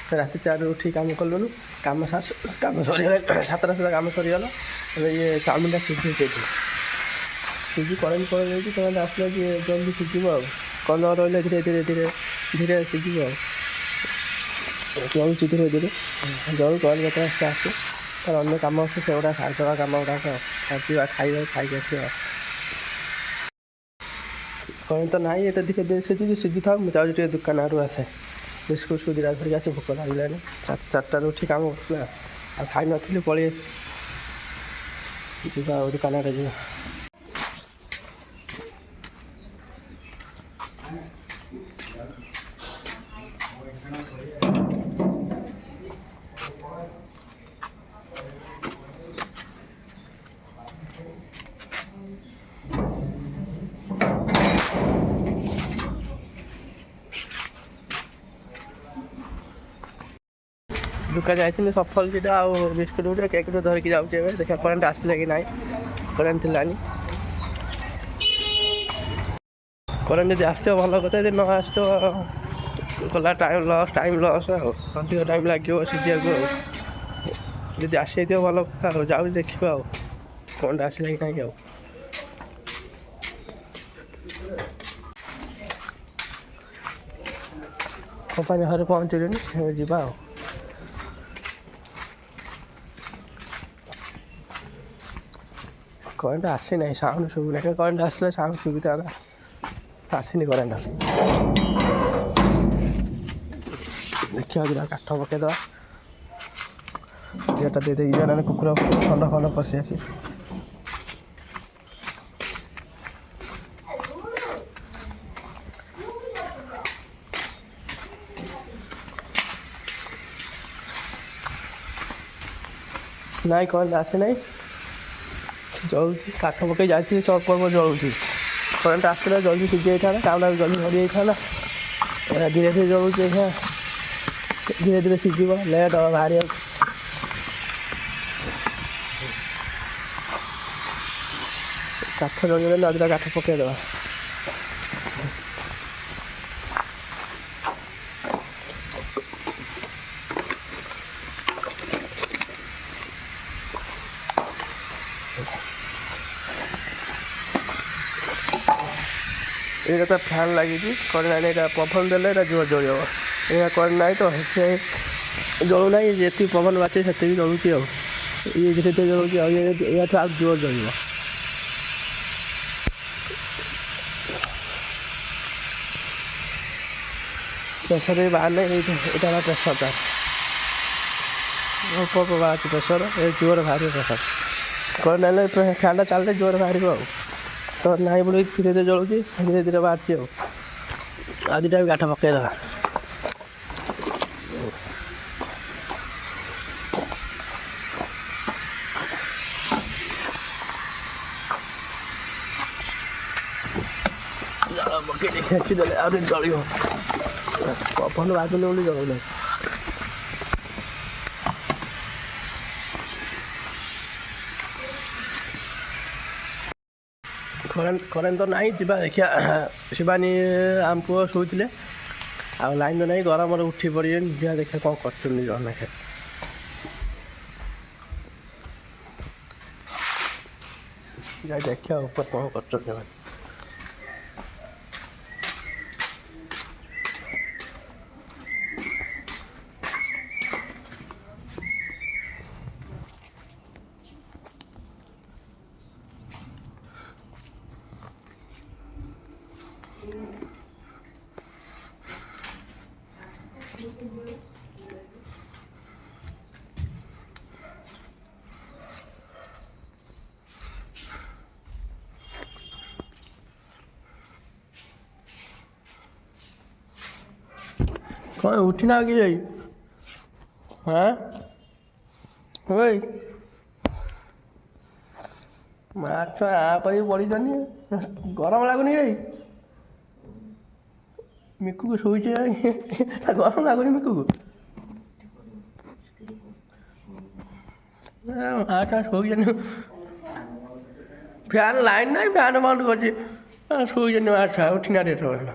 ରାତି 4ରୁ ଉଠିକି କାମ କଲୁନୁ। କାମ ସରିଗଲା 7ଟା ସୁଦ୍ଧା କାମ ସରିଗଲା। ଏବେ ଇଏ ଚାଉମିନଟା ସିଝେଇ ଦେଇଥିଲି। ସିଝି କରେଣ୍ଟ ପଳେଇ ଯାଇଛି। କରେଣ୍ଟ ଆସିଲେ ଟିକେ ଜଲ୍ଦି ସିଝିବ ଆଉ। କଲର ରହିଲେ ଧୀରେ ଧୀରେ ସିଝିବ ଆଉ। ଜଳୁଛି ଧୀରେ ଧୀରେ ଜଳୁ କରେଣ୍ଟ ଯେତେବେଳେ ଆସେ ତାର ଅନ୍ୟ କାମ ଅଛି ସେଗୁଡ଼ା ସାରିଦେବା କାମ ଗୁଡ଼ାକ ଆସିବା ଖାଇବା ଖାଇକି ଆସିବା। କରେଣ୍ଟ ତ ନାହିଁ। ଏଟା ଧୀରେ ଧୀରେ ସିଝୁଥାଉ। ମୁଁ ଯାଉଛି ଟିକେ ଦୋକାନ ଆଡ଼ୁ ଆସେ। ବିସ୍କୁଟ୍ ସୁବିଧା ଧରିକି ଆସି ଭୋକ ଲାଗିଲାଣି। 4ଟାରୁ ଉଠି କାମ କରୁଥିଲା ଆଉ ଖାଇନଥିଲି ପଳେଇ ଯିବା ଆଉ ଦୋକାନ ଆଡ଼େ ଯିବା। ଦୋକାନ ଯାଇଥିଲି ସଫଲ ଦୁଇଟା ଆଉ ବିସ୍କୁଟ୍ ଗୋଟେ କେକ୍ ଗୋଟେ ଧରିକି ଯାଉଛି। ଏବେ ଦେଖିବା କରେଣ୍ଟ ଆସିଥିଲା କି ନାହିଁ। କରେଣ୍ଟ ଥିଲାନି। କରେଣ୍ଟ ଯଦି ଆସିଥିବ ଭଲ କଥା, ଯଦି ନ ଆସିଥିବ ଗଲା ଟାଇମ୍ ଲସ୍ ଆଉ। ଅଧିକ ଟାଇମ୍ ଲାଗିବ ସିଝିବାକୁ ଆଉ। ଯଦି ଆସିଯାଇଥିବ ଭଲ କଥା ଆଉ। ଯାଉଛି ଦେଖିବା ଆଉ କରେଣ୍ଟ ଆସିଲା କି ନାହିଁ ଆଉ। କମ୍ପାନୀ ଘରେ ପହଞ୍ଚିଲେଣି। ଯିବା ଆଉ। କରେଣ୍ଟ ଆସିନାହିଁ। ସାଉଣ୍ଡ ଶୁଭୁନାହିଁ। କରେଣ୍ଟ ଆସିଲେ ସାଉଣ୍ଡ ଶୁଭିଥାନ୍ତା। ଆସିନି କରେଣ୍ଟ। ଦେଖିବା ଦିଟା କାଠ ପକେଇଦେବା। ଗେଟ୍ଟା ଦେଇଦେଇକି ଯିବା, ନହେଲେ କୁକୁର ଖଣ୍ଡ ପଶି ଆସି। ନାଇଁ କରେଣ୍ଟ ଆସିନାହିଁ। ଜଳୁଛି କାଠ ପକେଇ ଯାଇଥିଲି ସର୍ଟ ପର୍ବ ଜଳୁଛି। କରେଣ୍ଟ ଆସିଥିଲେ ଜଲ୍ଦି ସିଝି ଯାଇଥାନ୍ତା। କାମଟା ବି ଜଲ୍ଦି ସରିଯାଇଥାନ୍ତା। ଧୀରେ ଧୀରେ ଜଳୁଛି। ଧୀରେ ଧୀରେ ସିଝିବ। ଲେଟ୍ ହେବ ବାହାରିବାକୁ। କାଠ ଜଳିଗଲେ ଆଉ ଦୁଇଟା କାଠ ପକେଇଦେବା। ଏଇଟା ତ ଫ୍ୟାନ୍ ଲାଗିଛି। କରେଣ୍ଟ ନାହିଁ। ଏଇଟା ପବନ ଦେଲେ ଏଇଟା ଜୋର ଜଳିବ। ଏଇଟା କରେଣ୍ଟ ନାହିଁ ତ ସେ ଜଳୁନାହିଁ। ଯେତିକି ପବନ ବାଜୁଛି ସେତିକି ଜଳୁଛି ଆଉ। ଇଏ ଧୀରେ ଧୀରେ ଜଳୁଛି ଆଉ। ଏଇଠୁ ଆଉ ଜୋର ଜଳିବ। ପ୍ରେସର ବି ବାହାରିଲେ ଏଇଟା ହେଲା ପ୍ରେସରଟା। ଅଳ୍ପ ବାହାରୁଛି ପ୍ରେସର। ଏ ଜୋର ବାହାରିବ ପ୍ରେସର। କରେଣ୍ଟ ନେଲେ ଫ୍ୟାନ୍ଟା ଚାଲିଲେ ଜୋର ବାହାରିବ ଆଉ। ତ ନାହିଁ ବୋଲି ଧୀରେ ଧୀରେ ଜଳୁଛି। ଧୀରେ ଧୀରେ ବାହାରୁଛି ଆଉ। ଆଉ ଦୁଇଟା ବି କାଠ ପକେଇଦେବା। ଜାଳ ପକେଇ ଖେଚିଦେଲେ ଆହୁରି ଜଳିବ। ପବନ ବାଜୁନି ବୋଲି ଜଳୁନାହିଁ। କରେଣ୍ଟ ତ ନାହିଁ। ଯିବା ଦେଖିବା। ଶିବାନୀ ଆମ ପୁଅ ଶୋଇଥିଲେ ଆଉ ଲାଇନ୍ ତ ନାହିଁ। ଗରମରେ ଉଠି ପଡ଼ିବେନି। ଯିବା ଦେଖିବା କ'ଣ କରୁଛନ୍ତି ଜଣେ। ଯାଇ ଦେଖିବା ଉପରେ କ'ଣ କରୁଛନ୍ତି ସେମାନେ। କ'ଣ ଉଠିନା କି ଯାଇ? ହଁ ଓଇ ମାଛ ପରେ ପଡ଼ିଛନ୍ତି। ଗରମ ଲାଗୁନି ଯାଇ? ମିକୁକୁ ଶୋଇଛି ଗରମ ଲାଗୁନି ମିକୁକୁ? ମାଛ ଶୋଇଛନ୍ତି। ଫ୍ୟାନ୍ ଲାଇନ୍ ନାହିଁ। ଫ୍ୟାନ୍ ବନ୍ଦ କରିଛି। ଶୋଇଛନ୍ତି ମାଛ ଉଠିନାହାନ୍ତି ଏତେବେଳେ।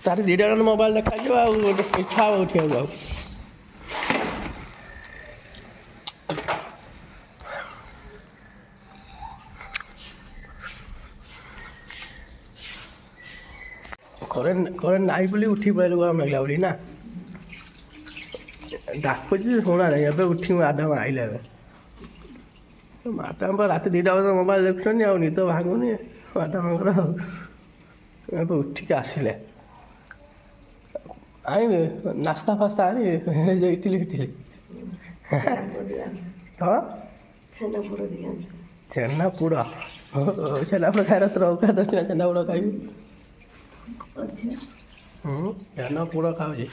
ତାର ଦୁଇଟା ଖଣ୍ଡେ ମୋବାଇଲ ଦେଖାଯିବ ଆଉ ଗୋଟେ ଇଚ୍ଛା ହେବ ଉଠିବାକୁ ଆଉ। କରେଣ୍ଟ ନାହିଁ ବୋଲି ଉଠି ପଡ଼ିଲୁ ଗରମ ଲାଗିଲା ବୋଲି ନା। ଡାକୁଛି ଶୁଣା ନାହିଁ, ଏବେ ଉଠିବୁ ଆଦାମ ଆଇଲେ ଏବେ। ମ୍ୟାଡ଼ାମ ରାତି 2ଟା ବଜେ ମୋବାଇଲ ଦେଖୁଛନ୍ତି ଆଉ ନିଦ ଭାଙ୍ଗୁନି ମ୍ୟାଡ଼ାମଙ୍କର ଆଉ। ଏବେ ଉଠିକି ଆସିଲେ ଆଣିବେ ନାସ୍ତା ଫାସ୍ତା ଆଣିବେ ଯେ ଇଟିଲି ଫିଟିଲି ହଁ ଛେନାପୋଡ଼ ଛେନାପୋଡ଼ ଖାଇବାର ତୋର ଅଭ୍ୟାସ ଅଛି ନା ଛେନାପୋଡ଼ ଖାଇବି। ଛେନାପୋଡ଼ ଖାଉଛି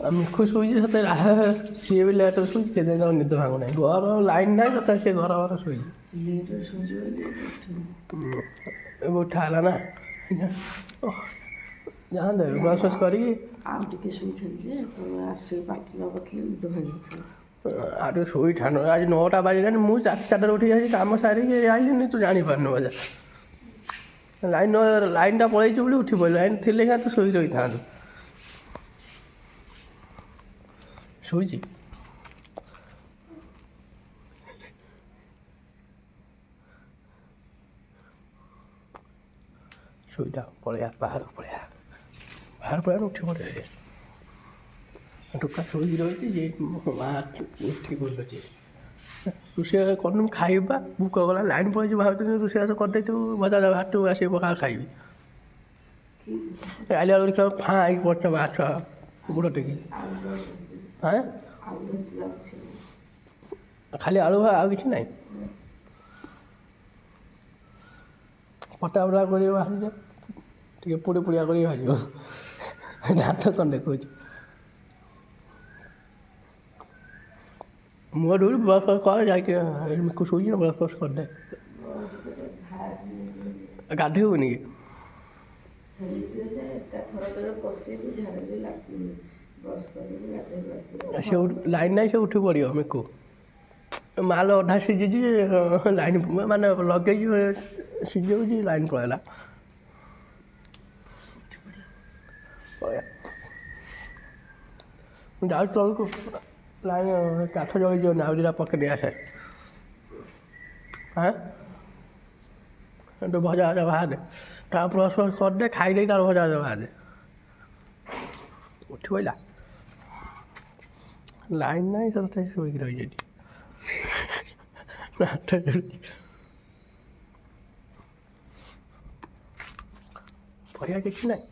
ଆଉ ମିଖୁ ଶୋଇଛି ସତେ ସିଏ ବି ଲେଟ୍ରେ ଶୋଇଛି ସେଥିପାଇଁ ତାକୁ ନିଦ ଭାଙ୍ଗୁନାହିଁ। ଘର ଲାଇନ୍ ନାହିଁ ତଥାପି ସେ ଘର ଶୋଇଛି। ଏବେ ଉଠା ହେଲା ନା ଯାଆନ୍ତେ ବ୍ରସ୍ ଫ୍ରସ୍ କରିକି ଆଉ ଟିକେ ଶୋଇଥାନ୍ତି ଯେ ଆସିକି ପାଟି ନ କରିଥିଲେ ନିଦ ଭାଙ୍ଗିଥିଲା। ଆଉ ଟିକେ ଶୋଇଥାନ୍ତୁ। ଆଜି 9ଟା ବାଜିଲାଣି, ମୁଁ 4ଟାରେ ଉଠିକି ଆସି କାମ ସାରିକି ଆଇଲିନି, ତୁ ଜାଣିପାରୁନୁ ବୋଧେ। ଲାଇନ୍ଟା ପଳେଇଛି ବୋଲି ଉଠି ପଡ଼ିଲୁ, ଲାଇନ୍ ଥିଲେ କି ତୁ ଶୋଇ ରହିଥାନ୍ତୁ। ଶୋଇଛି ଶୋଇଥା, ପଳେଇବା ବାହାରକୁ ପଳେଇବା ଉଠି ପଡ଼େ। ଟୋକା ଶୋଇକି ରହିଛି ଯେ ମା ଉଠିକି ବୁଲୁଛି। ରୋଷେଇ କରୁନୁ ଖାଇବା, ଭୋକ ଗଲା, ଲାଇନ୍ ପଳେଇଛି, ଭାବୁଥିଲି ରୋଷେଇବାସ କରିଦେଇଥିବୁ, ଭଜା ଭାତକୁ ଆସିକି ପଖାଳ ଖାଇବି। ଆଇଲା ବେଳକୁ ଦେଖିଲା ଫାଁ ହେଇକି ପଡ଼ିଛ ମାଛ ଗୋଡ଼ ଟେକି। ଖାଲି ଆଳୁ ଆଉ କିଛି ନାହିଁ। ପଟା ଫଟା କରିକି ଭାଜିଛ, ଟିକେ ପୋଡ଼ି ପୋଡ଼ିଆ କରିକି ଭାଜିବ। ନାଟ କ'ଣ ଦେଖାଉଛି। ମୁଁ ଏଠୁ ବ୍ରସ୍ ଫ୍ରସ୍ କରେ ଯାଇକି ମିକୁ ଶୋଇଛି ନା, ବ୍ରସ୍ ଫ୍ରସ୍ କରିଦେ। ଗାଧୋଇବୁନି କି? ସେ ଲାଇନ୍ ନାହିଁ, ସେ ଉଠି ପଡ଼ିବ ମିକୁ। ମାଲ ଅଧା ସିଝିଛି, ଲାଇନ୍ ମାନେ ଲଗେଇକି ସିଝଉଛି, ଲାଇନ୍ ପଳେଇଲା। ମୁଁ ଯାଉଛି ତଳକୁ, ଲାଇନ୍ କାଠ ଜଳିଯିବନି, ଆଉ ଦୁଇଟା ପକେଇ ଦେଇ ଆସେ। ତୁ ଭଜା ବାହାରେ ତା ବ୍ରସ୍ ଫ୍ରସ୍ କରିଦେ, ଖାଇଦେଇ ତାର ଭଜା ବାହାରେ ଉଠି ପଡ଼ିଲା। ଲାଇନ୍ ନାହିଁ ତଥାପି ଶୋଇକି ରହିଛି। ନାଟ କରୁଛି। ପରିବା କିଛି ନାହିଁ,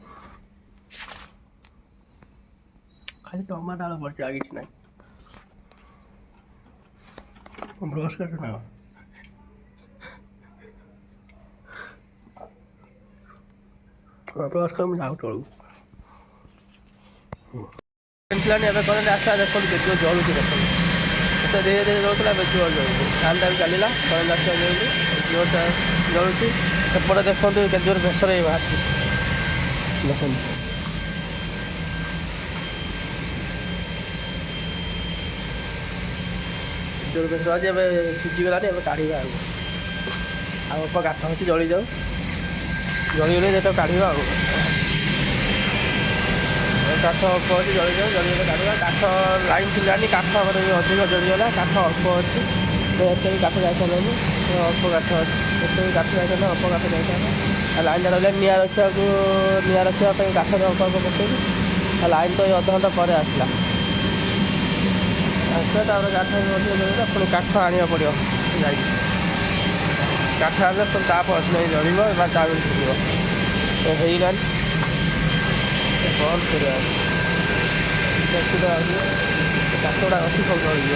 ଖାଲି ଟମାଟୋ ଆଳୁ ପଡ଼ିଛି, ଆଉ କିଛି ନାହିଁ। ବ୍ରସ୍ କାଟୁ ନା ବ୍ରସ୍ କରି ମୁଁ ଯାଉ ତଳକୁ। ଏବେ କରେଣ୍ଟ ଆସିଲା, ଦେଖନ୍ତୁ କେତେ ଜଳୁଛି, ଦେଖନ୍ତୁ ଏତେ ଧୀରେ ଧୀରେ ଜଳୁଥିଲା, ଏବେ ଜୋର ଜଳୁଛି। ଫ୍ୟାନ୍ଟା ବି ଚାଲିଲା, କରେଣ୍ଟ ଆସିଲା ଜଳୁଛି, ଜୋରଟା ଜଳୁଛି। ସେପଟେ ଦେଖନ୍ତୁ କେତେ ଜୋର ପ୍ରେସର ହେଇ ବାହାରୁଛି, ଦେଖନ୍ତୁ। ଜୋର ପ୍ରେସର ଅଛି, ଏବେ ସିଝିଗଲାଣି, ଏବେ କାଢ଼ିବା ଆଉ ଅଳ୍ପ କାଠ ଅଛି, ଜଳିଯାଉ, ଜଳିଗଲେ ଯେତେ କାଢ଼ିବା ଆଉ। କାଠ ଅଳ୍ପ ଅଛି, ଜଳିଗଲେ କାଢ଼ିବା। କାଠ ଲାଇନ୍ ଥିଲାନି, କାଠ ଆମର ଅଧିକ ଜଳିଗଲା, କାଠ ଅଳ୍ପ ଅଛି, ଏତେ ବି କାଠ ଯାଇପାରିବନି, ଅଳ୍ପ କାଠ ଅଛି। ଏତେ ବି କାଠ ଯାଇଥାନ୍ତା, ଅଳ୍ପ କାଠ ଯାଇଥାନ୍ତା। ଆଉ ଲାଇନ୍ଟା ରହିଲା, ନିଆଁ ରଖିବା ପାଇଁ କାଠରେ ଅଳ୍ପ ଅଳ୍ପ ପକେଇବି। ଆଉ ଲାଇନ୍ ତ ଏଇ ଅଧଘଣ୍ଟା ପରେ ଆସିଲା, ତାପରେ କାଠ ଅଧିକ ଜଳିଲା, ପୁଣି କାଠ ଆଣିବାକୁ ପଡ଼ିବ ଯାଇକି। କାଠ ଆଣିଲେ ପୁଣି ତାପରେ ନେଇ ଜଳିବ, ବା ତା ବି ଯିବ ହେଇଗଲାଣି। ବନ୍ଦ କରିବା ଅସୁବିଧା ହେଉଛି, କାଠ ଗୁଡ଼ା ଅଛି ସବୁ ଜଳିଯିବ।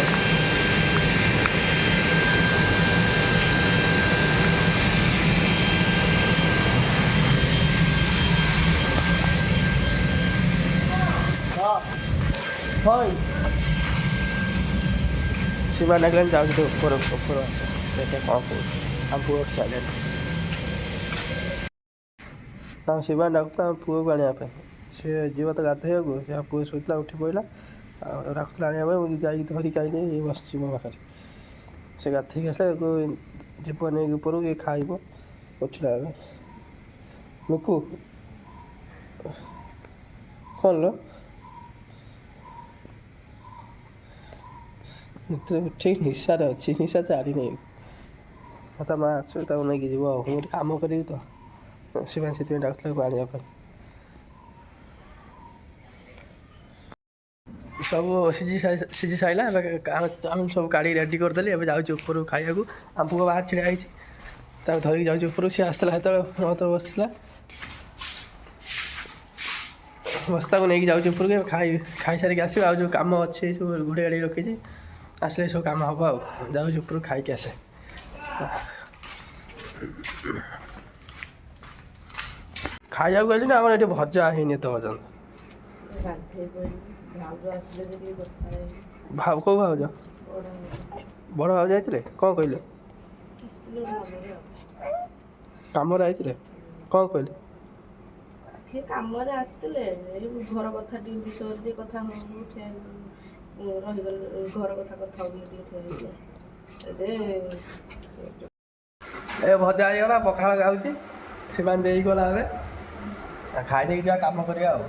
হয় ସୀମା ଡାକିଲାନି, ଯାଉଛି ତ ଉପର ଆସ, ଦେଖିବା କ'ଣ କହୁଛି। ଆମ ପୁଅ ଉଠି ସାରିଲାଣି, ତାଙ୍କ ସୀମା ଡାକୁଥିଲା ଆମ ପୁଅକୁ ଆଣିବା ପାଇଁ। ସେ ଯିବ ତ ଗାଧୋଇବାକୁ, ସେ ପୁଅ ଶୋଇଥିଲା, ଉଠି ପଡ଼ିଲା, ଆଉ ଡାକୁଥିଲା ଆଣିବା ପାଇଁ। ମୁଁ ଯାଇକି ଧରିକି ଆଇଲି, ବସିଛି ମୋ ପାଖରେ। ସେ ଗାଧୋଇକି ଆସିଲା, ଯିବ ନେଇକି ଉପରକୁ, ଖାଇବ, ଉଠିଲା ଏବେ। ମିକୁ କ'ଣ ଲୋ ଠିକ ନିଶାରେ ଅଛି, ନିଶା ଛାଡ଼ି ନେଇ ତା ମା ଆସିବ ତାକୁ ନେଇକି ଯିବ ଆଉ। ମୁଁ ଗୋଟେ କାମ କରିବି ତ ସେମାନେ ସେଥିପାଇଁ ଡାକୁଥିଲା ଆଣିବା ପାଇଁ। ସବୁ ସିଝି ସାରିଲା। ଏବେ ଆମେ ସବୁ କାଢ଼ି ରେଡ଼ି କରିଦେଲି। ଏବେ ଯାଉଛି ଉପରକୁ ଖାଇବାକୁ। ଆମ ପୁଅ ବାହାର ଛିଡ଼ା ହେଇଛି, ତାକୁ ଧରିକି ଯାଉଛି ଉପରକୁ। ସିଏ ଆସିଥିଲା ସେତେବେଳେ ମତ ବସିଥିଲା, ବସ୍ତାକୁ ନେଇକି ଯାଉଛି ଉପରକୁ। ଏବେ ଖାଇସାରିକି ଆସିବ। ଆଉ ଯେଉଁ କାମ ଅଛି ସବୁ ଘୋଡ଼େଇ ଗାଡ଼ି ରଖିଛି, ଆସିଲେ ସବୁ କାମ ହେବ ଆଉ। ଯାଉଛି ଉପରକୁ ଖାଇକି ଆସେ। ଖାଇବାକୁ ଗଲି ନା, ଆମର ଏଠି ଭଜା ହେଇନି ଏତେ ପର୍ଯ୍ୟନ୍ତ। କୋଉ ଭାଉଜ? ବଡ଼ ଭାଉଜ ଯାଇଥିଲେ? କ'ଣ କହିଲେ? କାମରେ ଯାଇଥିଲେ? କ'ଣ କହିଲେ? କାମରେ ଆସିଥିଲେ, ଘର କଥା ଟିକେ ବିଷୟରେ ଟିକେ କଥା ରହିଗଲେ, ଘର କଥା ହଉଥିଲେ ଟିକେ ଏ ଭଜା ହେଇଗଲା, ପଖାଳ ଯାଉଛି। ସେମାନେ ଦେଇଗଲା ଏବେ ଖାଇ ଦେଇକି ଯିବା କାମ କରିବା ଆଉ।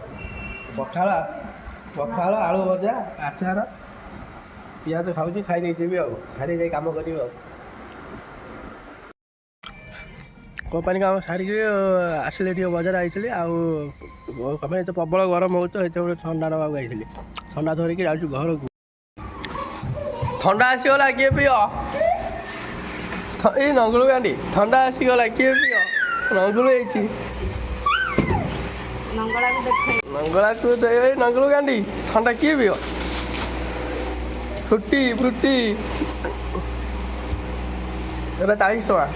ପଖାଳ ଆଳୁ ଭଜା, ଆଚାର, ପିଆଜ ଖାଉଛି। ଖାଇ ଦେଇକି ଯିବି ଆଉ। ଖାଇ ଦେଇକି ଯାଇ କାମ କରିବି ଆଉ। କମ୍ପାନୀ କାମ ଛାଡ଼ିକି ଆସିଲି, ଟିକେ ବଜାର ଯାଇଥିଲି। ଆଉ କମ୍ପାନୀ ତ ପ୍ରବଳ ଗରମ ହେଉଛି, ସେତେବେଳେ ଥଣ୍ଡା ନେବାକୁ ଯାଇଥିଲି। ଥଣ୍ଡା ଧରିକି ଯାଉଛି ଘରକୁ। ଥଣ୍ଡା ଆସିଗଲା, କିଏ ପିଅ? ଏଇ ନଙ୍ଗୁଳୁ ଗାଣ୍ଡି ଥଣ୍ଡା ଆସିଗଲା, କିଏ ପିଅ? ନଙ୍ଗୁଳୁ ହେଇଛି, ନଙ୍ଗଳାକୁ ଏଇ ନଙ୍ଗୁଳୁ ଗାଣ୍ଡି ଥଣ୍ଡା କିଏ ପିଅ? ଫ୍ରୁଟି ଏଟା 40 ଟଙ୍କା।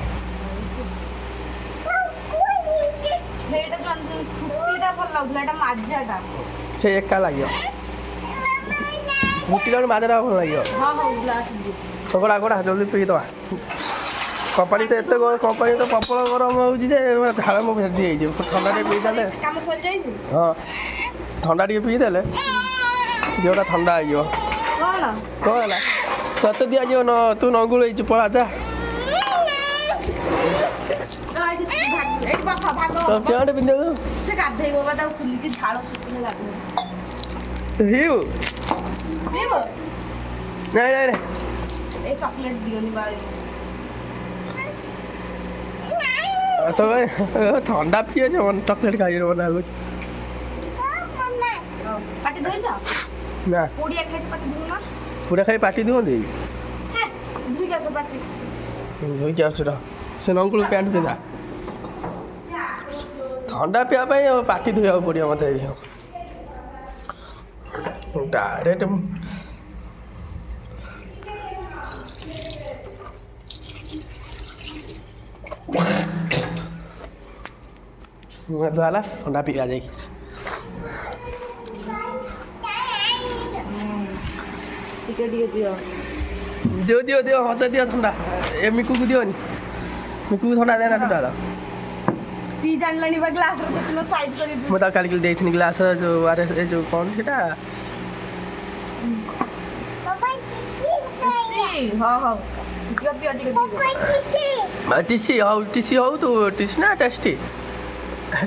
ସେ ଏକା ଲାଗିବ, ଫ୍ରୁଟିଟା ମାଜାଟା ଭଲ ଲାଗିବ। କୋଡ଼ା ଜଲ୍ଦି ପିଇଦେବା। କମ୍ପାନୀ ତ କମ୍ପାନୀ ତ ପ୍ରବଳ ଗରମ ହେଉଛି ଯେ ଝାଳ ମୁଁ ଭେଦି ହେଇଛି। ଥଣ୍ଡା ଟିକେ ପିଇଦେଲେ, ହଁ ଥଣ୍ଡା ଟିକେ ପିଇଦେଲେ ଦେହଟା ଥଣ୍ଡା ହେଇଯିବ। କ'ଣ ହେଲା? ତତେ ଦିଆଯିବ ତୁ ନଙ୍ଗୁଳ ହେଇଛୁ, ପଳା ଯା। ପ୍ୟାଣ୍ଟ ପିନ୍ଧିବୁ ନାଇଁ ଥଣ୍ଡା ପିଅ ଯେ ଚକଲେଟ୍ ଖାଇବ ମନା କରୁଛି। ନା ପୁରା ଖାଇ ପାଟି ଦିଅନ୍ତି। ଧୋଇକି ଆସୁଛ ସେ ନଙ୍ଗୁଳ ପ୍ୟାଣ୍ଟ ପିନ୍ଧା। ଥଣ୍ଡା ପିଇବା ପାଇଁ ପାଟି ଧୋଇବାକୁ ପଡ଼ିବ ମୋତେ। ଡାଇରେକ୍ଟ ହେଲା ଥଣ୍ଡା ପିଇବା ଯାଇକି। ଦିଅ ମତେ ଦିଅ ଥଣ୍ଡା। ଏ ମିକୁକୁ ଦିଅନି, ମିକୁକୁ ଥଣ୍ଡା ଦେନା ଟୋଟାଲ। ମୁଁ ତାକୁ କାଲିକି ଦେଇଥିଲି ଗ୍ଲାସ୍ ଯେଉଁ ଏ ଯେଉଁ କ'ଣ ସେଇଟା ଟିସି ହଉ ତୁ ଟିସି ନା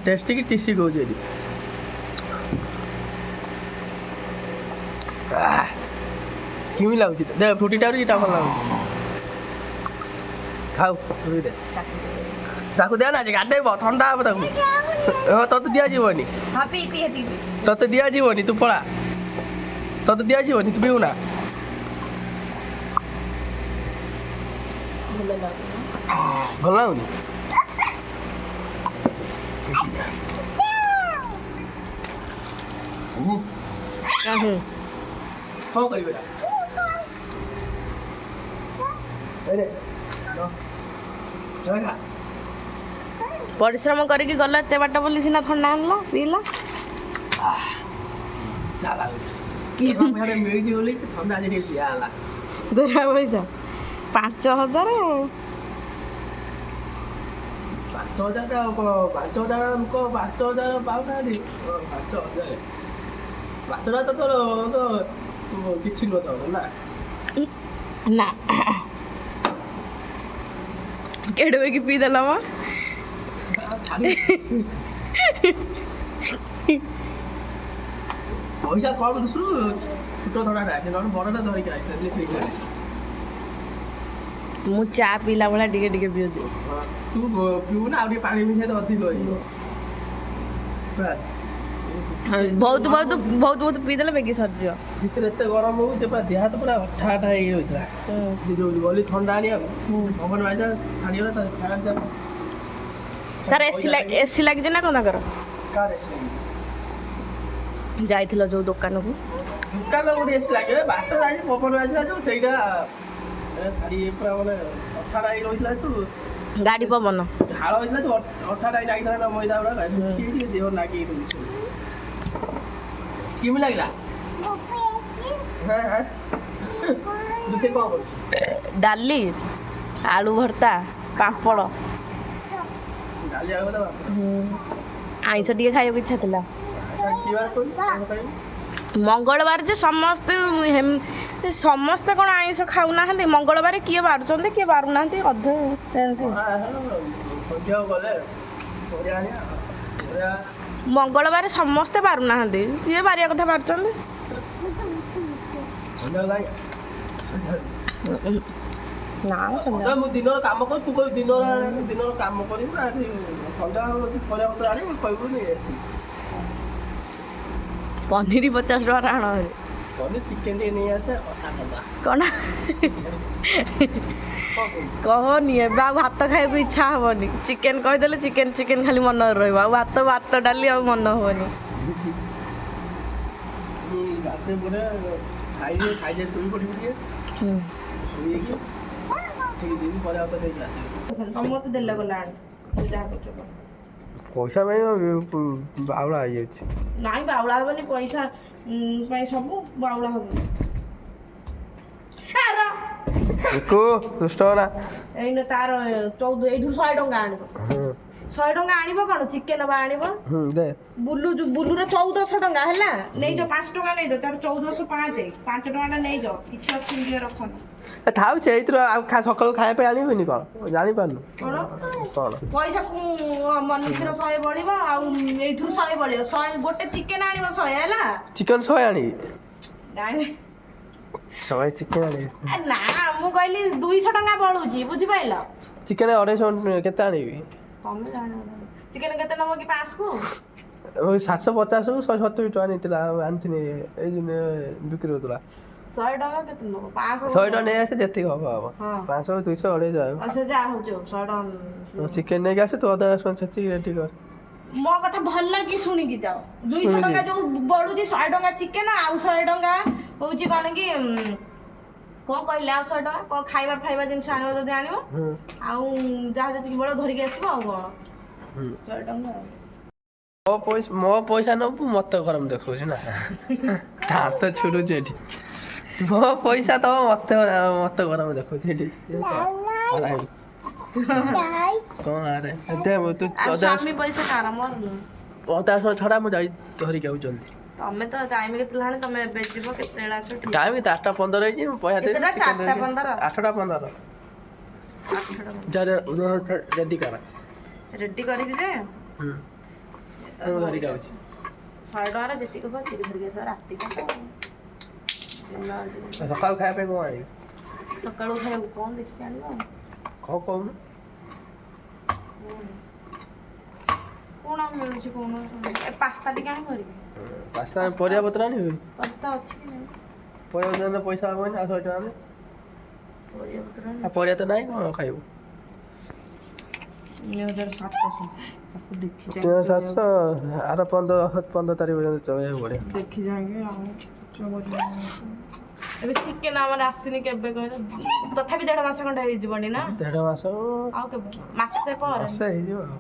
ଟେଷ୍ଟି କି ଟିସି କହୁଛି ଏଠି। କେମିତି ଲାଗୁଛି? ଦେ ଫ୍ରୁଟିଟା ଏଇଟା ଭଲ ଲାଗୁଛି। ଥାଉ ଦେ, ତାକୁ ଦେ ନା ଗାଧେଇବ, ଥଣ୍ଡା ହବ ତାକୁ। ହଁ ତତେ ଦିଆଯିବନି, ତତେ ଦିଆଯିବନି, ତୁ ପଳା। ତତେ ଦିଆଯିବନି, ତୁ ପିଉ ନା। ଭଲ ଲାଗୁନି? କ'ଣ କରିବେ? ପରିଶ୍ରମ କରିକି ଗଲା ଏତେ ବାଟ ବୋଲି ସିନା ଥଣ୍ଡା ଆଣିଲା ପିଇଲା। ମିଳିଛି ବୋଲି ଥଣ୍ଡା ଆଜି ପିଆ ହେଲା। ପଇସା 5,000। 5,000 ଆଉ କ'ଣ? 5,000 ଲୋକ 5,000 ପାଉନାହାନ୍ତି। 5,000 ତ କିଛି ନୁହଁ ତ ନା କେଡ଼େ ବେଗି ପିଇଦେଲା ମ। ପଇସା କମ୍ ଦୁଷରୁ ଛୋଟ ଧଡ଼ାଟା ଆସେ ନହେଲେ ବଡ଼ଟା ଧରିକି ଆସିଲେ ଠିକ୍ ଅଛି। ମୁଁ ଚା ପିଇଲା ଭଳିଆ ଟିକେ ଟିକେ ପିଉଛି। ତୁ ପିଉ ନା ଆଉ ଟିକେ ପାଣି ମିଶାଇ ତ ଅଧିକ ହେଇଯିବ। ବହୁତ ବହୁତ ବହୁତ ବହୁତ ପିଇଦେଲେ ବେଗି ସରିଯିବ। ଭିତରେ ଏତେ ଗରମ ହଉଛି ପୁରା ଦେହ ହାତ ପୁରା ଅଠା ଅଠା ହେଇକି ରହିଥିଲା। ଯୋଉ ଗଲି ଥଣ୍ଡା ଆଣିବାକୁ ପବନ ବାଜିଲା ଛାଡ଼ିଗଲା ତାର ଏସି ଲାଗିଛି ନା କ'ଣ ତାଙ୍କର? କାର ଏସି ଯାଇଥିଲ ଯୋଉ ଦୋକାନକୁ? ଦୋକାନ ଗୋଟେ ଏସି ଲାଗିବ ବାଟ ଯାଇଛି ପବନ ବାଜିଲା ଯୋଉ ସେଇଟା ଛାଡ଼ି ପୁରା ମାନେ ଅଠାଟା ହେଇକି ରହିଥିଲା ତୁ ଗାଡ଼ି ପବନ ଝାଳ ହେଇଥିଲା ଯୋଉ ଅଠାଟା ହେଇକି ଲାଗିଥିଲା ନା ମଇଦା ଗୁଡ଼ା ଟିକେ ଦେହ ଲାଗିକି ରହୁଛି। କେମିତି ଲାଗିଲା? ରୋଷେଇ କ'ଣ କରୁଛୁ? ଡାଲି ଆଳୁ ଭର୍ତ୍ତା ପାମ୍ପଡ଼। ଡାଲି ଆଳୁ ଭର୍ତ୍ତା ଆଇଁଷ ଟିକେ ଖାଇବାକୁ ଇଚ୍ଛା ଥିଲା। ପାମ୍ପଡ଼। ମଙ୍ଗଳବାର ଯେ ସମସ୍ତେ ସମସ୍ତେ କ'ଣ ଆଇଁଷ ଖାଉନାହାନ୍ତି? ମଙ୍ଗଳବାର କିଏ ବାରୁଛନ୍ତି କିଏ ବାରୁନାହାନ୍ତି ଅଧେ ସେମିତି। ମଙ୍ଗଳବାର ସମସ୍ତେ ବାରୁନାହାନ୍ତି, କିଏ ବାରିବା କଥା ବାରୁଛନ୍ତି। ନା ମୁଁ ଦିନର କାମ କରୁ ତୁ କହିବୁ ଦିନର କାମ କରିବୁ ନା ସନ୍ଧ୍ୟା ପରିବା ପତ୍ର ଆଣିବୁ କହିବୁ ନେଇ ଆସିବୁ। ପନିର 50 ଟଙ୍କାର ଆଣ। ପନିର ଚିକେନ ଟିକେ ନେଇ ଆସେ କଷା ଖାଇବା। କ'ଣ କହନି ଏବେ ଆଉ ଭାତ ଖାଇବାକୁ ଇଚ୍ଛା ହବନି। ଚିକେନ କହିଦେଲେ ଚିକେନ ଚିକେନ ଖାଲି ମନରେ ରହିବ। ଆଉ ଭାତ ଡାଲି ଆଉ ମନ ହବନି। ଗାଧୋଇ ପରେ ଖାଇଯାଇ ଶୋଇ ପଡ଼ିବି ଟିକେ ଶୋଇକି ଠିକ୍ ଯିବି ପରିବା ପତ୍ର ଦେଇକି ଆସିବି। ସମସ୍ତେ ଦେଲେ ଗଲା ପଇସା ପାଇଁ ବାଉଳା ହେଇଯାଉଛି। ନାଇଁ ବାଉଳା ହବନି ପଇସା ପାଇଁ ସବୁ ବାଉଳା ହବନି। ଦୁଷ୍ଟ ନା ଏଇନେ ତାର 14 ଏଇଠୁ 100 ଟଙ୍କା ଆଣିବ। 100 ଟଙ୍କା ଆଣିବ କ'ଣ ଚିକେନ ବା ଆଣିବ। ବୁଲୁର 1400 ଟଙ୍କା ହେଲା ନେଇଯାଅ 5 ଟଙ୍କା ନେଇଯାଅ ତାର 1405 5 ଟଙ୍କାଟା ନେଇଯାଅ କିଛି ଅଛି ଟିକେ ରଖନି। ଥାଉ ସେଇଥିରୁ ଆଉ ସକାଳୁ ଖାଇବା ପାଇଁ ଆଣିବନି କ'ଣ ଜାଣିପାରୁନୁ କ'ଣ କ'ଣ ପଇସା ମନୀଷର 100 ବଳିବ ଆଉ ଏଇଥିରୁ 100 ବଳିବ 100 ଗୋଟେ ଚିକେନ ଆଣିବ 100 ହେଲା। ଚିକେନ 100 ଆଣିବି? ନାଇଁ 100 ଚିକେନ ଆଣିବି ନା ମୁଁ କହିଲି 200 ଟଙ୍କା ବଳୁଛି ବୁଝିପାରିଲ। ଚିକେନ 250 କେତେ ଆଣିବି? ତମେ ଜାଣିବ ଚିକେନ କେତେ ନେବ କି 5କୁ? 750କୁ 170 ଟଙ୍କା ନେଇଥିଲା ଆଣିଥିଲି ଏଇ ଦିନ ବିକ୍ରି ହେଉଥିଲା। 100 ଟଙ୍କା କେତେ ନେବ? 500 ଟଙ୍କା ନେଇ ଆସେ ଯେତିକି ହବ 500 200 250 ସେ ଯାହା ହଉଛି 100 ଟଙ୍କା ଚିକେନ ନେଇକି ଆସେ ତୁ ଅଦା ରସୁଣ ଛେଚିକି ରେଡି କର। ମୋ କଥା ଭଲ କି ଶୁଣିକି ଯାଅ। 200 ଟଙ୍କା ଯୋଉ ବଢୁଛି 100 ଟଙ୍କା ଚିକେନ ଆଉ 100 ଟଙ୍କା ହଉଛି କ'ଣ କି କ'ଣ କହିଲେ ଆଉ 100 ଟଙ୍କା କ'ଣ ଖାଇବା ଜିନିଷ ଆଣିବ ଯଦି ଆଣିବ ଆଉ ଯାହା ଯେତିକି ବଳ ଧରିକି ଆସିବ ଆଉ କ'ଣ 100 ଟଙ୍କା। ମୋ ପଇସା ନବୁ ମତେ ଗରମ ଦେଖଉଛି ନା ଦାନ୍ତ ଛୁଡୁଛି ଏଠି। ମୋ ପଇସା ତ ମତେ ଗରମ ଦେଖଉଛି ଏଠି। କ'ଣ ଆରେ ତୁ ଅଦା ଛଡ଼ା ମୁଁ ଯାଇ ଧରିକି ଆଉଛନ୍ତି। ତମେ ତ ଟାଇମ କେତେ ହେଲାଣି? ତମେ ଏବେ ଯିବ କେତେବେଳେ ଆସିବ? ଟାଇମ 8:15 ହେଇଛି ମୁଁ ପଇସା ଦେବି। 8:15 8:15 ରେଡି କର। ରେଡି କରିବି ଯେ ମୁଁ ଧରିକି ଆଉଛି 100 ଟଙ୍କାର ଯେତିକି ହବ ସେତିକି ଧରିକି ଆସିବ। ରାତିଟା ସକାଳୁ ଖାଇବା ପାଇଁ କ'ଣ ଆଣିବି? ସକାଳୁ ଖାଇବାକୁ କ'ଣ ଦେଖିକି ଆଣିବ? କ'ଣ କହୁନୁ? କ'ଣ ମିଳୁଛି କହୁନ? ପାସ୍ତା ଟିକେ ଆଣି କରିବି। ପାସ୍ତା ପରିବା ପତ୍ର ଆଣିବି? ପାସ୍ତା ଅଛି କି ନାହିଁ? ପରିବା ପତ୍ର ପଇସା ହବନି ଆଉ 100 ଟଙ୍କା ପରିବା ତ ନାହିଁ କ'ଣ ଖାଇବୁ? 700 ଆର 15 ତାରିଖ ପର୍ଯ୍ୟନ୍ତ ଚଳେଇବାକୁ ପଡ଼ିବ। ଦେଖି ଯାଇକି ଆଉ ଏବେ ଚିକେନ ଆମର ଆସିନି କେବେ କହିଲ? ତଥାପି 1.5 ମାସ ଖଣ୍ଡେ ହେଇଯିବନି ନା? 1.5 ମାସ ଆଉ କେବେ? ମାସେ ପରେ ହେଇଯିବ ଆଉ।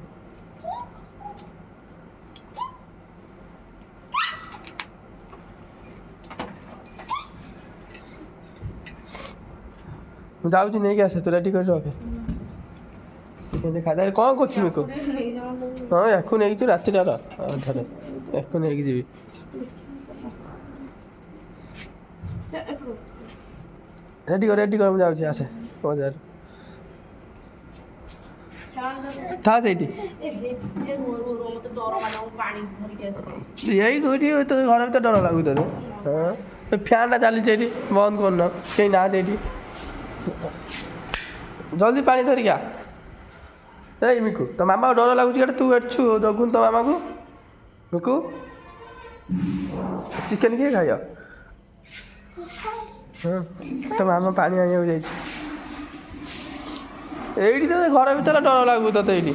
ମୁଁ ଯାଉଛି ନେଇକି ଆସେ ତୁ ରେଡି କରି ରଖେ। ଖାଇଦେଲେ କ'ଣ କରୁଛୁ ମିକୁ? ହଁ ୟାକୁ ନେଇକି ତୁ ରାତିଟାର ଅଧାରେ ୟାକୁ ନେଇକି ଯିବି। ରେଡି କର ମୁଁ ଯାଉଛି ଆସେ ବଜାର। ଥା ସେଇଠି ମତେ ଡର ମାନେ ପାଣି ଧରିକି ଆସିବ। ଏଇ କୋଉଠି ତ ଘର ଭିତରେ ଡର ଲାଗୁଛି ତୋତେ ହଁ ଫ୍ୟାନ୍ଟା ଚାଲିଛି ଏଇଠି ବନ୍ଦ କରୁନ କେହି ନାହାନ୍ତି ଏଇଠି ଜଲ୍ଦି ପାଣି ଧରିକି ଆ ଏଇ ମିକୁ ତୋ ମାମାକୁ ଡର ଲାଗୁଛି ଏଠି ତୁ ଏଠୁ ଜଗୁନ ତୋ ମାମାକୁ ମିକୁ ଚିକେନ୍ କିଏ ଖାଇବ ହଁ ତୋ ମାମା ପାଣି ଆଣିବାକୁ ଯାଇଛି ଏଇଠି ତ ଘର ଭିତରେ ଡର ଲାଗୁଛି ତୋତେ ଏଇଠି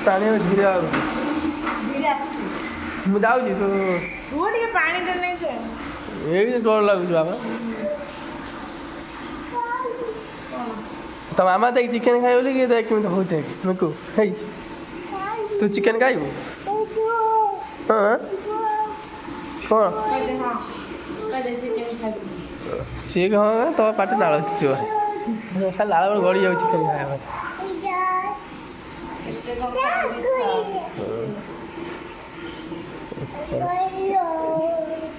ପାଣି ଧୀରେ ଆଉଛି ମୁଁ ଯାଉଛି ତୁ ଟିକେ ପାଣି ଦେଲେ ଏଇଠି ଡର ଲାଗୁଛି ବାବା ତୋ ମାମା ଦେଖ ଚିକେନ୍ ଖାଇବ ବୋଲି କିଏ ଦେଖ କେମିତି ହଉ ଦେଖ ମିକୁ ହେଇ ତୁ ଚିକେନ୍ ଖାଇବୁ ହଁ କ'ଣ ସିଏ କ'ଣ ତୋ ପାଟି ନାଳ ଯିବ ଖାଲି ଲାଳ ଗଡ଼ି ଯାଉଛି ଚିକେନ୍ ଖାଇବା ପାଇଁ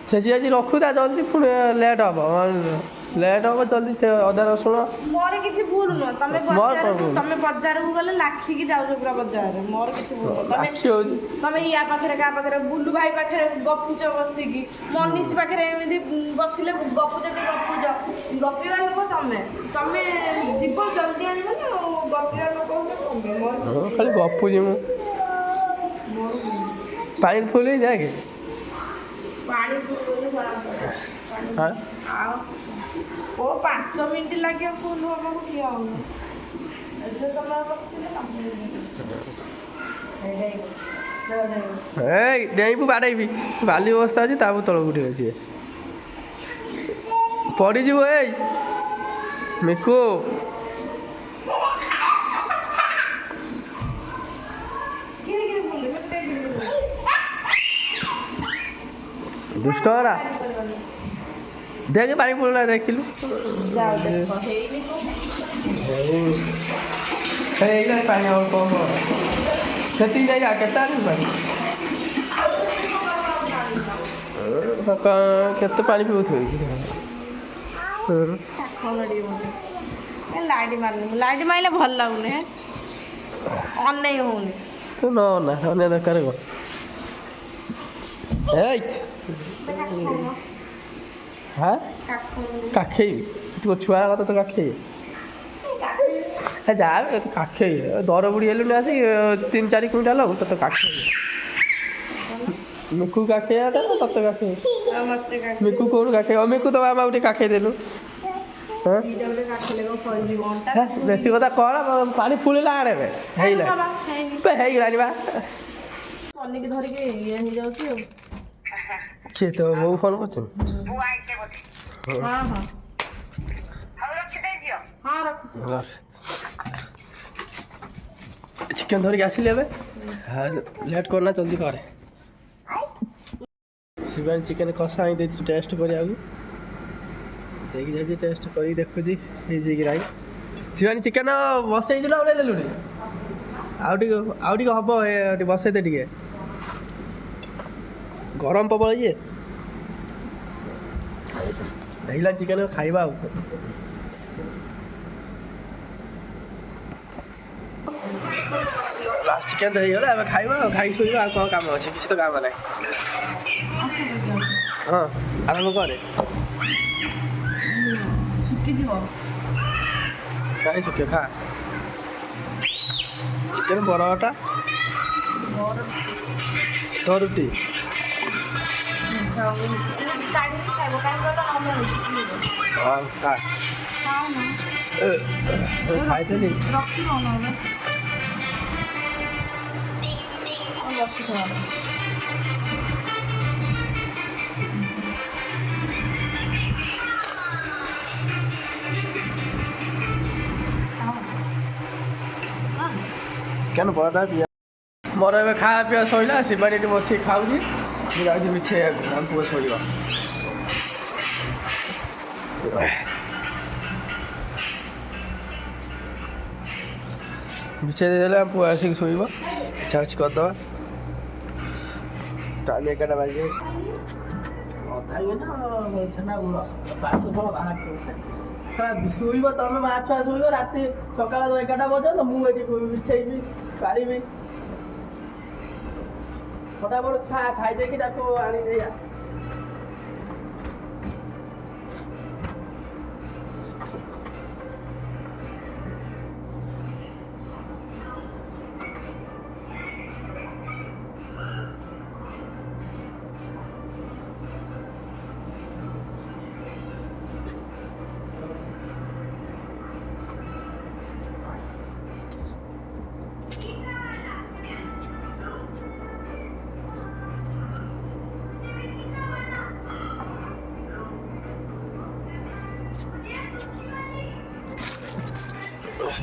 ସେ ଆଜି ରଖୁଥା ଜଲ୍ଦି ପୁଣି ଲେଟ୍ ହେବ ଜଲ୍ଦି ସେ ଅଦା ରସୁଣ ମୋର କିଛି ଭୁଲ ନୁହଁ ତମେ ବଜାରକୁ ଗଲେ ଲାଖିକି ଯାଉଛ ପୁରା ବଜାରରେ ମୋର କିଛି ଭୁଲ ନୁହଁ ତମେ ୟା ପାଖରେ କାହା ପାଖରେ ବୁଲୁ ଭାଇ ପାଖରେ ଗପୁଛ ବସିକି ମନୀଷ ପାଖରେ ଏମିତି ବସିଲେ ଗପୁଛ ଗପିବା ଲୋକ ତମେ ଯିବ ଜଲ୍ଦି ଆଣିବ ନା ଗପିବା ଲୋକ ଖାଲି ଗପୁଛି ମୁଁ ପାଣି ଫୁଲ ହେଇଯାଏ ପାଣି ଆଉ ଓ 5 ମିନିଟ୍ ଲାଗିବ ଫୁଲ ହବାକୁ କିଏ ହଉନି ଏତେ ସମୟ ବସିଥିଲେ ଏଇ ଡେଇଁବୁ ବାଡ଼େଇବି ବାଲି ଅବସ୍ଥା ଅଛି ତାପରେ ତଳକୁ ଉଠି ଅଛି ପଡ଼ିଯିବୁ ଏଇ ମିକୁ ଦୁଷ୍ଟ ହରା ଦେଖ ପାଣି ପଡ଼ିଲା ଦେଖିଲୁ ହେଇଗଲା ପାଣି ଆଉ କ'ଣ ସେତିକି ଯାଇ କେତେ ଆଣିବୁ ପାଣି କେତେ ପାଣି ପିଉଥିବେ ଲାଇଟ୍ ମାରିଲେ ଭଲ ଲାଗୁନି ଅନେଇ ହଉନି ତୁ ନା ଅନ୍ୟ ଦରକାର କ'ଣ ଏଇ ହଁ କାଖେଇବି ତୁ ଛୁଆ କଥା ତ କାଖେଇବି ଯା ତୁ କାଖେଇବି ଦର ବୁଢ଼ୀ ହେଲୁନି ଆସିକି 3-4 କୁଇଣ୍ଟାଲ ହଉ ତତେ କାଖେଇବି ମିକୁ କାଖେଇବା ତତେ କାଖେଇବି ମିକୁ କୋଉଠୁ କାଖେଇବ ମିକୁ ତ ବାବା ଟିକେ କାଖେଇ ଦେଲୁ ବେଶୀ କଥା କଣ ପାଣି ଫୁଳିଲା ଆଣେ ହେଇଗଲାଣି ବା ଧରିକି ଇଏ ହେଇଯାଉଛି ଆଉ କିଏ ତ ବୋଉ ଫୋନ୍ କରୁଛନ୍ତି ଚିକେନ୍ ଧରିକି ଆସିଲି ଏବେ ଲେଟ୍ କରନା ଜଲ୍ଦି କରେ ଶିବାନୀ ଚିକେନ୍ କଷା ଆଣି ଦେଇଛି ଟେଷ୍ଟ କରିବାକୁ ଦେଇକି ଯାଇଛି ଟେଷ୍ଟ କରିକି ଦେଖୁଛି ହେଇଛି କି ନାହିଁ ଶିବାନୀ ଚିକେନ୍ ବସେଇଛୁ ନା ଓହ୍ଲେଇ ଦେଲୁଣି ଆଉ ଟିକେ ହବ ଟିକେ ବସେଇଦେ ଟିକେ ଗରମ ପ୍ରବଳ ଇଏ ହେଇଲା ଚିକେନ୍ ଖାଇବା ଆଉ ଲାଷ୍ଟ ଚିକେନ୍ ତ ହେଇଗଲା ଏବେ ଖାଇବା ଆଉ ଖାଇ ଶୋଇବା ଆଉ କ'ଣ କାମ ଅଛି କିଛି ତ କାମ ନାହିଁ ହଁ ଆରମ୍ଭ କରେ ଶୁଖିଯିବ କାହିଁ ଶୁଖିବ ଖା ଚିକେନ୍ ବରଟା ତ ରୁଟି ହଁ ଖା ଖାଇଥିଲି କେন ବରାଟା ପିଆ ମୋର ଏବେ ଖାଇବା ପିଇବା ସରିଲା ଶିବାନୀ ଏଠି ବସିକି ଖାଉଛି ମୁଁ ଯାଉଛି ମିଠେଇବାକୁ ଆମ ପୁଅ ଶୋଇବ ବିଛେଇ ଦେଇଦେଲେ ଆମ ପୁଅ ଆସିକି ଶୋଇବ ଇଚ୍ଛା ଅଛି କରିଦେବା ଟାଇମ୍ 11ଟା ବାଜିବ ଖାଇବେ ନା ଛେନା ଗୁଡ଼ ମାଛ ଝୋଳ ବାହାରୁ ଶୋଇବ ତମେ ମାଛ ଶୋଇବ ରାତି ସକାଳ 11ଟା ପର୍ଯ୍ୟନ୍ତ ମୁଁ ଏଠି ବିଛେଇବି କାଢ଼ିବି ଫଟାଫଟ ଖାଇଦେଇକି ତାକୁ ଆଣିଦେଇ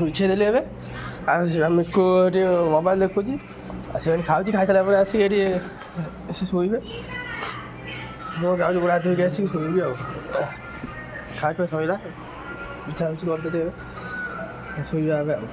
ବିଛେଇ ଦେଲି ଏବେ ଆଉ ମିକୁ ଏଠି ମୋବାଇଲ ଦେଖୁଛି ଆଉ ସେମାନେ ଖାଉଛି ଖାଇସାରିଲା ପରେ ଆସିକି ଏଠି ଶୋଇବେ ମୁଁ ଯାଉଛି ଗୋଡ଼ ହାତ ଧୋଇକି ଆସିକି ଶୋଇବି ଆଉ ଖାଇବା ସରିଲା ବିଛା ବିଛି କରିଦେଲି ଏବେ ଶୋଇବା ଏବେ ଆଉ